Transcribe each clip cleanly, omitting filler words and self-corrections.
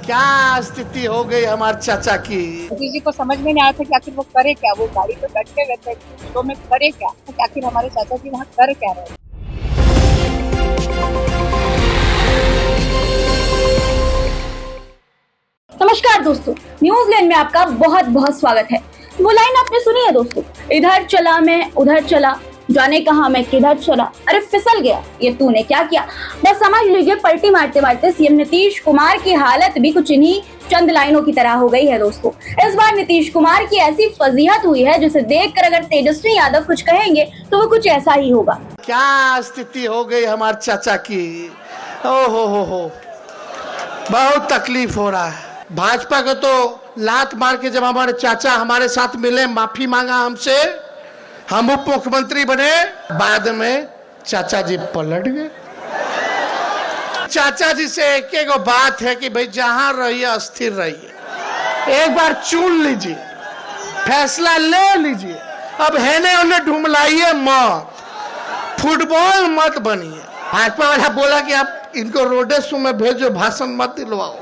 क्या स्थिति हो गई हमारे चाचा की। मोदी जी को समझ में नहीं आया था कि आखिर वो करे क्या, वो गाड़ी पे बैठे हुए थे शो में करे क्या, तो आखिर हमारे चाचा जी वहाँ कर क्या रहे। नमस्कार दोस्तों, न्यूज लैंड में आपका बहुत बहुत स्वागत है। वो लाइन आपने सुनी है दोस्तों, इधर चला मैं उधर चला, जाने कहा मैं किधर चला, अरे फिसल गया ये तूने क्या किया। बस समझ लीजिए पलटी मारते मारते सीएम नीतीश कुमार की हालत भी कुछ इन्हीं चंद लाइनों की तरह हो गई है दोस्तों। इस बार नीतीश कुमार की ऐसी फजीहत हुई है जिसे देखकर अगर तेजस्वी यादव कुछ कहेंगे तो वो कुछ ऐसा ही होगा। क्या स्थिति हो गई हमारे चाचा की। ओ हो बहुत तकलीफ हो रहा है। भाजपा को तो लात मार के जब हमारे चाचा हमारे साथ मिले, माफी मांगा हमसे, हम उप मुख्यमंत्री बने, बाद में चाचा जी पलट गए। चाचा जी से एक एक बात है कि भाई जहां रहिए अस्थिर रहिए, एक बार चुन लीजिए, फैसला ले लीजिए, अब हेने उन्हें ढूंढलाइए मत, फुटबॉल मत बनिए। भाजपा वाला बोला कि आप इनको रोडेशो में भेजो, भाषण मत दिलवाओ,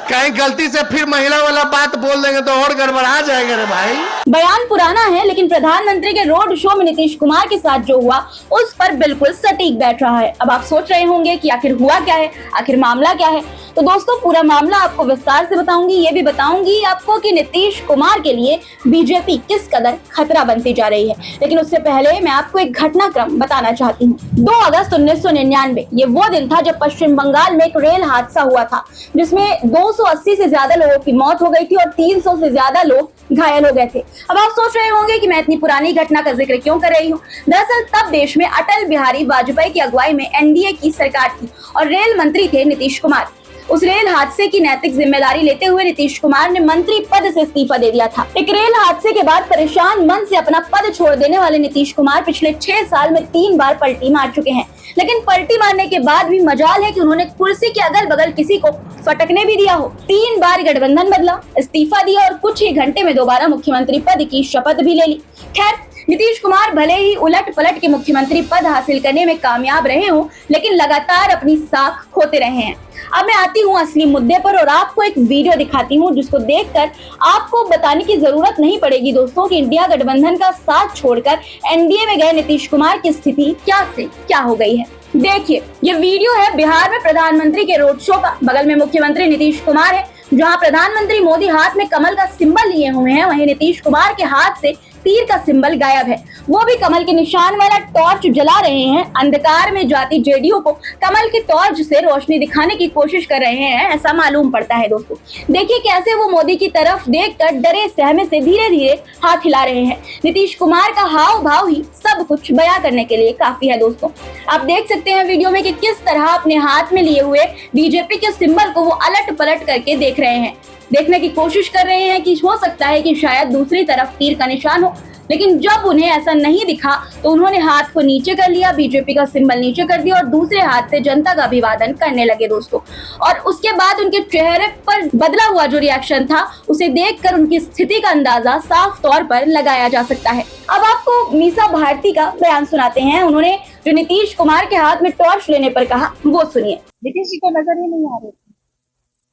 कहीं गलती से फिर महिला वाला बात बोल देंगे तो और गड़बड़ा जाएगा रे भाई। बयान पुराना है लेकिन प्रधानमंत्री के रोड शो में नीतीश कुमार के साथ जो हुआ उस पर बिल्कुल सटीक बैठ रहा है। अब आप सोच रहे होंगे कि आखिर हुआ क्या है, आखिर मामला क्या है। तो दोस्तों पूरा मामला आपको विस्तार से बताऊंगी। ये भी बताऊंगी आपको कि नीतीश कुमार के लिए बीजेपी किस कदर खतरा बनती जा रही है। लेकिन उससे पहले मैं आपको एक घटनाक्रम बताना चाहती हूँ। 2 अगस्त 1999 ये वो दिन था जब पश्चिम बंगाल में एक रेल हादसा हुआ था जिसमें 280 से ज्यादा लोगों की मौत हो गई थी और 300 से ज्यादा लोग घायल हो गए थे। अब आप सोच रहे होंगे कि मैं इतनी पुरानी घटना का जिक्र क्यों कर रही हूँ। दरअसल तब देश में अटल बिहारी वाजपेयी की अगुवाई में एनडीए की सरकार थी और रेल मंत्री थे नीतीश कुमार। उस रेल हादसे की नैतिक जिम्मेदारी लेते हुए नीतीश कुमार ने मंत्री पद से इस्तीफा दे दिया था। एक रेल हादसे के बाद परेशान मन से अपना पद छोड़ देने वाले नीतीश कुमार पिछले 6 साल में 3 बार पलटी मार चुके हैं। लेकिन पलटी मारने के बाद भी मजाल है कि उन्होंने कुर्सी के अगल बगल किसी को फटकने भी दिया हो। 3 बार गठबंधन बदला, इस्तीफा दिया और कुछ ही घंटे में दोबारा मुख्यमंत्री पद की शपथ भी ले ली। खैर, नीतीश कुमार भले ही उलट पलट के मुख्यमंत्री पद हासिल करने में कामयाब रहे हों, लेकिन लगातार अपनी साख खोते रहे हैं। अब मैं आती हूँ असली मुद्दे पर और आपको एक वीडियो दिखाती हूँ जिसको देखकर आपको बताने की जरूरत नहीं पड़ेगी दोस्तों कि इंडिया गठबंधन का साथ छोड़कर एनडीए में गए नीतीश कुमार की स्थिति क्या से क्या हो गई है। देखिए, ये वीडियो है बिहार में प्रधानमंत्री के रोड शो का। बगल में मुख्यमंत्री नीतीश कुमार है, जहां प्रधानमंत्री मोदी हाथ में कमल का सिंबल लिए हुए हैं, वहीं नीतीश कुमार के हाथ से तीर का सिंबल गायब है। वो भी कमल के निशान वाला टॉर्च जला रहे हैं। अंधकार में जाती जेडीयू को कमल के टॉर्च से रोशनी दिखाने की कोशिश कर रहे हैं, ऐसा मालूम पड़ता है दोस्तों। देखिए कैसे वो मोदी की तरफ देखकर डरे सहमे से धीरे धीरे हाथ हिला रहे हैं। नीतीश कुमार का हाव भाव ही सब कुछ बयां करने के लिए काफी है दोस्तों। आप देख सकते हैं वीडियो में कि किस तरह अपने हाथ में लिए हुए बीजेपी के सिंबल को वो अलट पलट करके देख रहे हैं, देखने की कोशिश कर रहे हैं कि हो सकता है कि शायद दूसरी तरफ तीर का निशान हो। लेकिन जब उन्हें ऐसा नहीं दिखा तो उन्होंने हाथ को नीचे कर लिया, बीजेपी का सिंबल नीचे कर दिया और दूसरे हाथ से जनता का अभिवादन करने लगे दोस्तों। और उसके बाद उनके चेहरे पर बदला हुआ जो रिएक्शन था उसे देखकर उनकी स्थिति का अंदाजा साफ तौर पर लगाया जा सकता है। अब आपको मीसा भारती का बयान सुनाते हैं। उन्होंने जो नीतीश कुमार के हाथ में टॉर्च लेने पर कहा वो सुनिए। नीतीश जी को नजर ही नहीं आ रहे थे।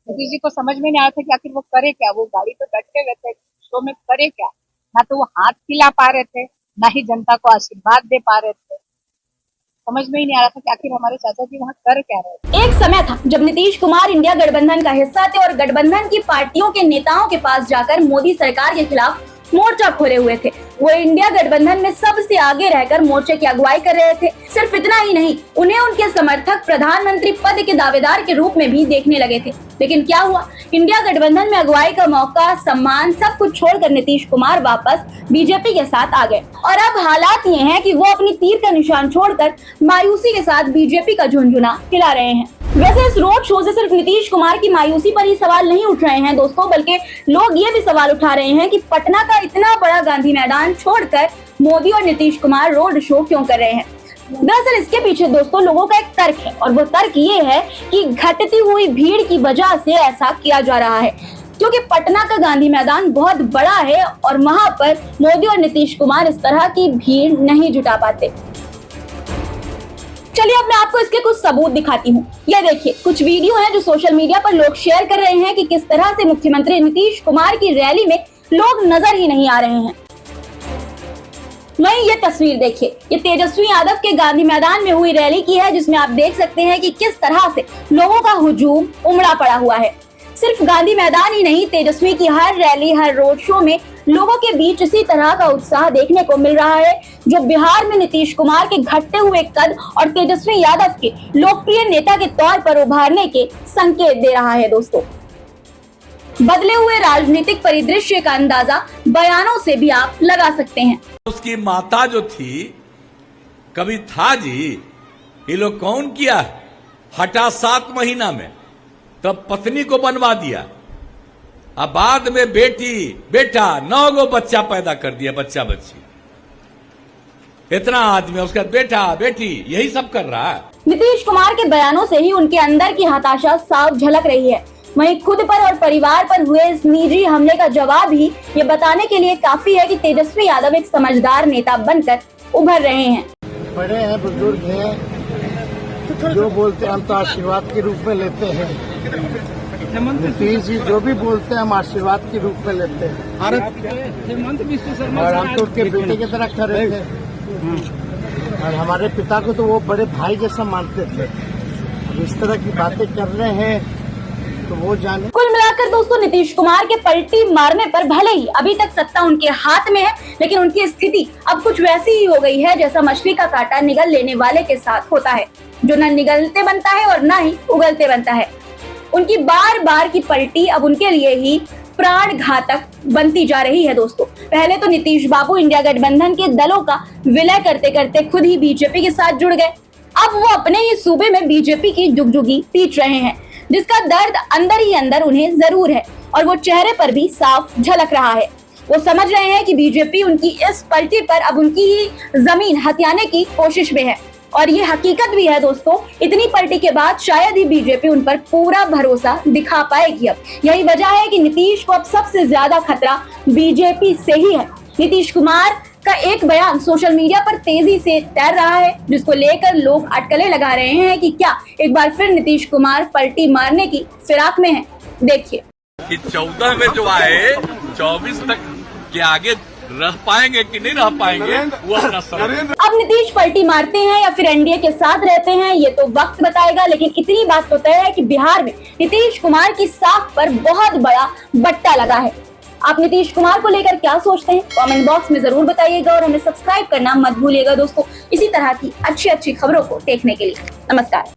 नीतीश जी को समझ में नहीं आया था कि आखिर वो करे क्या, वो गाड़ी पे बैठे हुए थे शो में करे क्या। ना तो वो हाथ खिला पा रहे थे, ना ही जनता को आशीर्वाद दे पा रहे थे। समझ में ही नहीं आ रहा था कि आखिर हमारे चाचा जी वहाँ कर क्या रहे। एक समय था जब नीतीश कुमार इंडिया गठबंधन का हिस्सा थे और गठबंधन की पार्टियों के नेताओं के पास जाकर मोदी सरकार के खिलाफ मोर्चा खोले हुए थे। वो इंडिया गठबंधन में सबसे आगे रहकर मोर्चे की अगुवाई कर रहे थे। सिर्फ इतना ही नहीं, उन्हें उनके समर्थक प्रधानमंत्री पद के दावेदार के रूप में भी देखने लगे थे। लेकिन क्या हुआ, इंडिया गठबंधन में अगुवाई का मौका, सम्मान सब कुछ छोड़कर नीतीश कुमार वापस बीजेपी के साथ आ गए। और अब हालात ये हैं कि वो अपनी तीर का निशान छोड़कर मायूसी के साथ बीजेपी का झुनझुना हिला रहे हैं। वैसे इस रोड शो से सिर्फ नीतीश कुमार की मायूसी पर ही सवाल नहीं उठ रहे हैं दोस्तों, बल्कि लोग ये भी सवाल उठा रहे हैं कि पटना का इतना बड़ा गांधी मैदान छोड़कर मोदी और नीतीश कुमार रोड शो क्यों कर रहे हैं। दरअसल इसके पीछे दोस्तों लोगों का एक तर्क है और वो तर्क ये है कि घटती हुई भीड़ की वजह से ऐसा किया जा रहा है, क्योंकि पटना का गांधी मैदान बहुत बड़ा है और वहां पर मोदी और नीतीश कुमार इस तरह की भीड़ नहीं जुटा पाते। चलिए अब मैं आपको इसके कुछ सबूत दिखाती हूँ। ये देखिए कुछ वीडियो हैं जो सोशल मीडिया पर लोग शेयर कर रहे हैं कि किस तरह से मुख्यमंत्री नीतीश कुमार की रैली में लोग नजर ही नहीं आ रहे हैं। वहीं ये तस्वीर देखिए, ये तेजस्वी यादव के गांधी मैदान में हुई रैली की है, जिसमें आप देख सकते हैं कि किस तरह से लोगों का हुजूम उमड़ा पड़ा हुआ है। सिर्फ गांधी मैदान ही नहीं, तेजस्वी की हर रैली, हर रोड शो में लोगों के बीच इसी तरह का उत्साह देखने को मिल रहा है, जो बिहार में नीतीश कुमार के घटते हुए कद और तेजस्वी यादव के लोकप्रिय नेता के तौर पर उभारने के संकेत दे रहा है। दोस्तों, बदले हुए राजनीतिक परिदृश्य का अंदाजा बयानों से भी आप लगा सकते हैं। उसकी माता जो थी, कभी था जी, ये लोग कौन किया, हटा 7 महीना में, तब पत्नी को बनवा दिया, अब बाद में बेटी बेटा 9 गो बच्चा पैदा कर दिया, बच्चा बच्ची, इतना आदमी, उसका बेटा बेटी यही सब कर रहा है। नीतीश कुमार के बयानों से ही उनके अंदर की हताशा साफ झलक रही है। वहीं खुद पर और परिवार पर हुए इस निजी हमले का जवाब ही ये बताने के लिए काफी है कि तेजस्वी यादव एक समझदार नेता बनकर उभर रहे हैं। बड़े हैं, बुजुर्ग हैं, जो बोलते हैं हम तो आशीर्वाद के रूप में लेते हैं। नीतीश जी जो भी बोलते हैं हम आशीर्वाद के रूप में लेते हैं, और हम तो उनके बेटे की तरह खड़े थे, और हमारे पिता को तो वो बड़े भाई जैसा मानते थे। अब इस तरह की बातें कर रहे हैं तो वो जाने। कुल मिलाकर दोस्तों, नीतीश कुमार के पलटी मारने पर भले ही अभी तक सत्ता उनके हाथ में है, लेकिन उनकी स्थिति अब कुछ वैसी ही हो गई है जैसा मछली का कांटा निगल लेने वाले के साथ होता है, जो न निगलते बनता है और न ही उगलते बनता है। उनकी बार बार की पलटी अब उनके लिए ही प्राण घातक बनती जा रही है। दोस्तों, पहले तो नीतीश बाबू इंडिया गठबंधन के दलों का विलय करते करते खुद ही बीजेपी के साथ जुड़ गए। अब वो अपने ही सूबे में बीजेपी की जुगजुगी पीट रहे हैं, जिसका दर्द अंदर ही अंदर उन्हें जरूर है और वो चेहरे पर भी साफ झलक रहा है। वो समझ रहे हैं कि बीजेपी उनकी इस पलटी पर अब उनकी ही जमीन हथियाने की कोशिश में है, और ये हकीकत भी है। दोस्तों, इतनी पलटी के बाद शायद ही बीजेपी उन पर पूरा भरोसा दिखा पाएगी। अब यही वजह है कि नीतीश को अब सबसे ज्यादा खतरा बीजेपी से ही है। नीतीश कुमार का एक बयान सोशल मीडिया पर तेजी से तैर रहा है, जिसको लेकर लोग अटकलें लगा रहे हैं कि क्या एक बार फिर नीतीश कुमार पलटी मारने की फिराक में है। देखिए कि 14 में जो आए 24 तक के आगे रह पाएंगे कि नहीं रह पाएंगे, वो अपना समय। अब नीतीश पलटी मारते हैं या फिर एनडीए के साथ रहते हैं, ये तो वक्त बताएगा, लेकिन इतनी बात तो तय है कि बिहार में नीतीश कुमार की साख पर बहुत बड़ा बट्टा लगा है। आप नीतीश कुमार को लेकर क्या सोचते हैं, कमेंट बॉक्स में जरूर बताइएगा, और हमें सब्सक्राइब करना मत भूलिएगा दोस्तों, इसी तरह की अच्छी खबरों को देखने के लिए। नमस्कार।